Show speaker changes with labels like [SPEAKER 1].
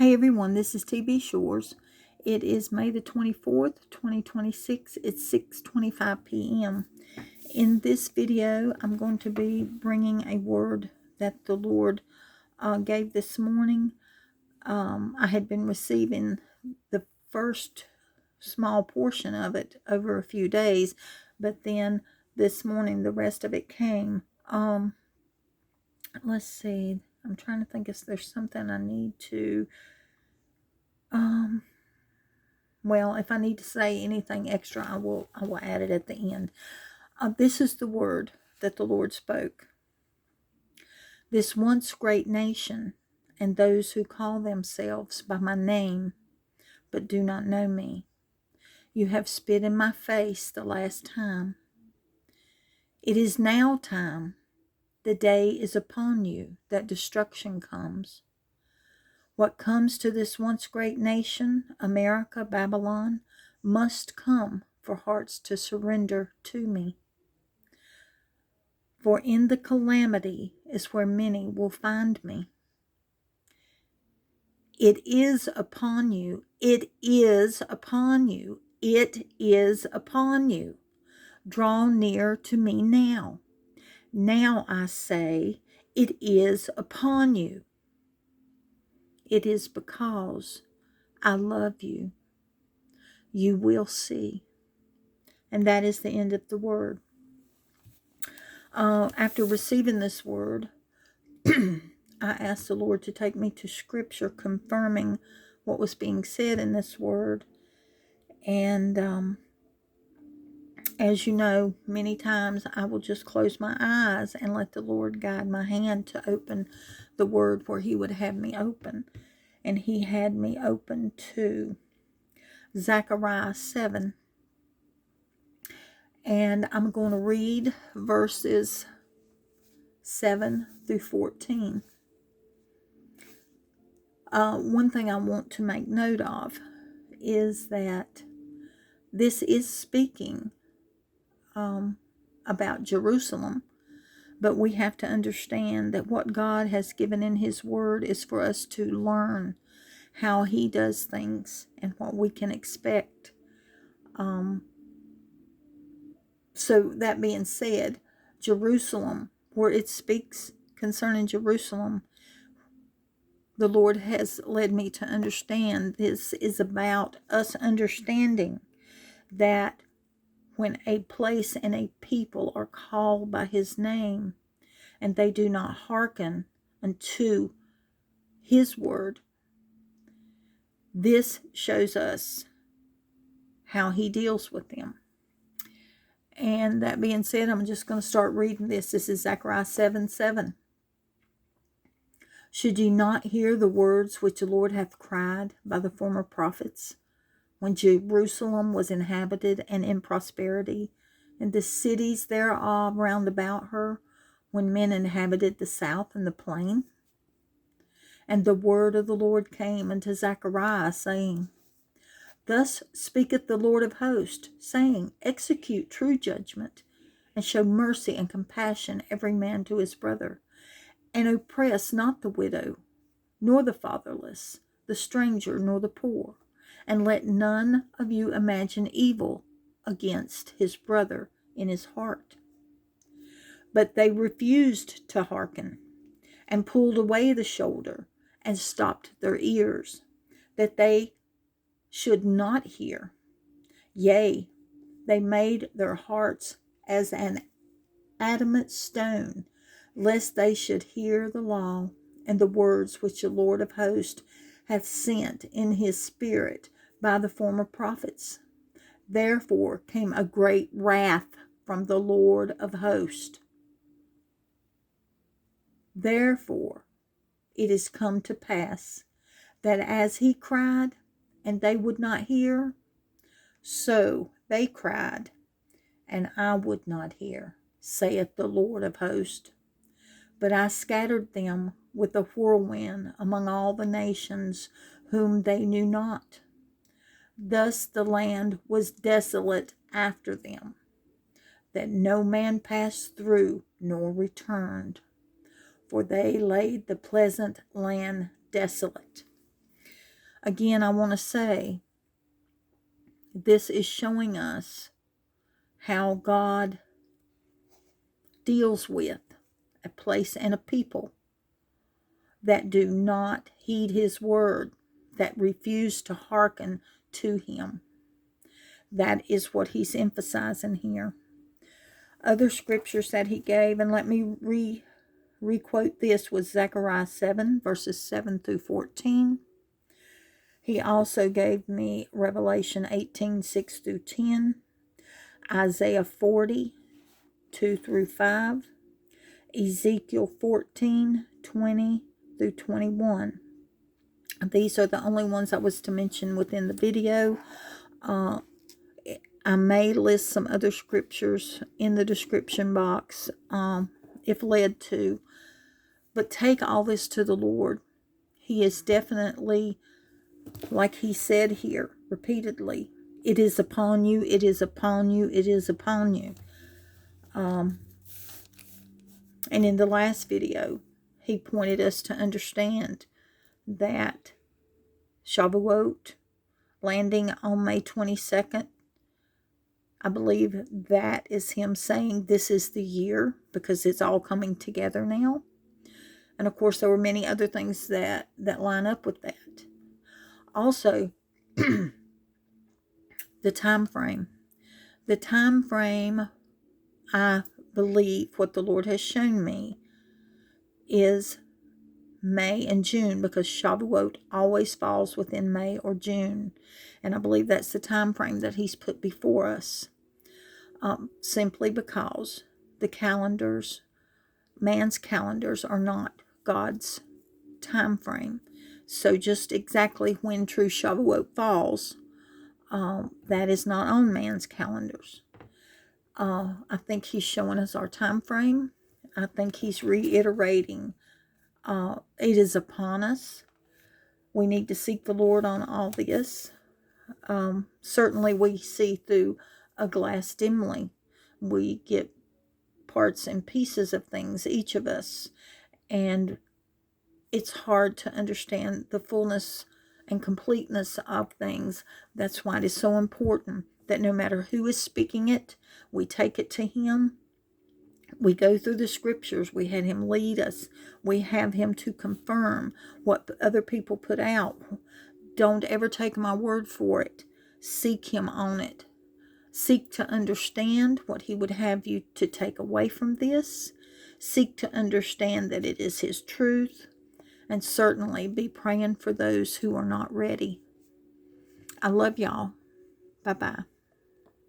[SPEAKER 1] Hey everyone, this is TB Shores. It is May the 24th, 2026. It's 6:25 p.m. In this video, I'm going to be bringing a word that the Lord gave this morning. I had been receiving the first small portion of it over a few days, but then this morning the rest of it came. Let's see. I'm trying to think if there's something I need to... Well, if I need to say anything extra, I will add it at the end. This is the word that the Lord spoke. This once great nation, and those who call themselves by my name, but do not know me, you have spit in my face the last time. It is now time. The day is upon you that destruction comes. What comes to this once great nation, America, Babylon, must come for hearts to surrender to me. For in the calamity is where many will find me. It is upon you. It is upon you. It is upon you. Draw near to me now. Now I say, it is upon you. It is because I love you. You will see. And that is the end of the word. After receiving this word, I asked the Lord to take me to Scripture confirming what was being said in this word. And as you know, many times I will just close my eyes and let the Lord guide my hand to open the word where He would have me open. And He had me open to Zechariah 7. And I'm going to read verses 7 through 14. One thing I want to make note of is that this is speaking about Jerusalem, but we have to understand that what God has given in His Word is for us to learn how He does things and what we can expect. So that being said, Jerusalem, where it speaks concerning Jerusalem, the Lord has led me to understand this is about us understanding that when a place and a people are called by His name and they do not hearken unto His word, this shows us how He deals with them. And that being said, I'm just going to start reading this. This is Zechariah 7:7. Should ye not hear the words which the Lord hath cried by the former prophets, when Jerusalem was inhabited and in prosperity, and the cities thereof round about her, when men inhabited the south and the plain? And the word of the Lord came unto Zechariah, saying, Thus speaketh the Lord of hosts, saying, Execute true judgment, and show mercy and compassion every man to his brother, and oppress not the widow, nor the fatherless, the stranger, nor the poor, and let none of you imagine evil against his brother in his heart. But they refused to hearken, and pulled away the shoulder, and stopped their ears, that they should not hear. Yea, they made their hearts as an adamant stone, lest they should hear the law and the words which the Lord of hosts hath sent in His Spirit by the former prophets. Therefore came a great wrath from the Lord of hosts. Therefore it is come to pass that as He cried, and they would not hear, so they cried, and I would not hear, saith the Lord of hosts. But I scattered them with a whirlwind among all the nations whom they knew not. Thus the land was desolate after them, that no man passed through nor returned, for they laid the pleasant land desolate. Again, I want to say, this is showing us how God deals with a place and a people that do not heed his word, that refuse to hearken to him. That is what he's emphasizing here. Other scriptures that he gave, and let me re-quote this, was Zechariah 7, verses 7 through 14. He also gave me Revelation 18, 6 through 10, Isaiah 40, 2 through 5, Ezekiel 14, 20 through 21. These are the only ones I was to mention within the video. I may list some other scriptures in the description box if led to. But take all this to the Lord. He is definitely, like he said here repeatedly, it is upon you, it is upon you, it is upon you. And in the last video, he pointed us to understand that Shavuot, landing on May 22nd, I believe that is him saying this is the year, because it's all coming together now. And of course, there were many other things that line up with that. Also, the time frame. The time frame, I believe, what the Lord has shown me, is May and June, because Shavuot always falls within May or June. And I believe that's the time frame that he's put before us. Simply because the calendars, man's calendars, are not God's time frame. So just exactly when true Shavuot falls, that is not on man's calendars. I think he's showing us our time frame. I think he's reiterating it is upon us. We need to seek the Lord on all this. Certainly we see through a glass dimly. We get parts and pieces of things, each of us, and it's hard to understand the fullness and completeness of things. That's why it is so important that no matter who is speaking it, we take it to him. We go through the scriptures. We had him lead us. We have him to confirm what other people put out. Don't ever take my word for it. Seek him on it. Seek to understand what he would have you to take away from this. Seek to understand that it is his truth. And certainly be praying for those who are not ready. I love y'all. Bye-bye.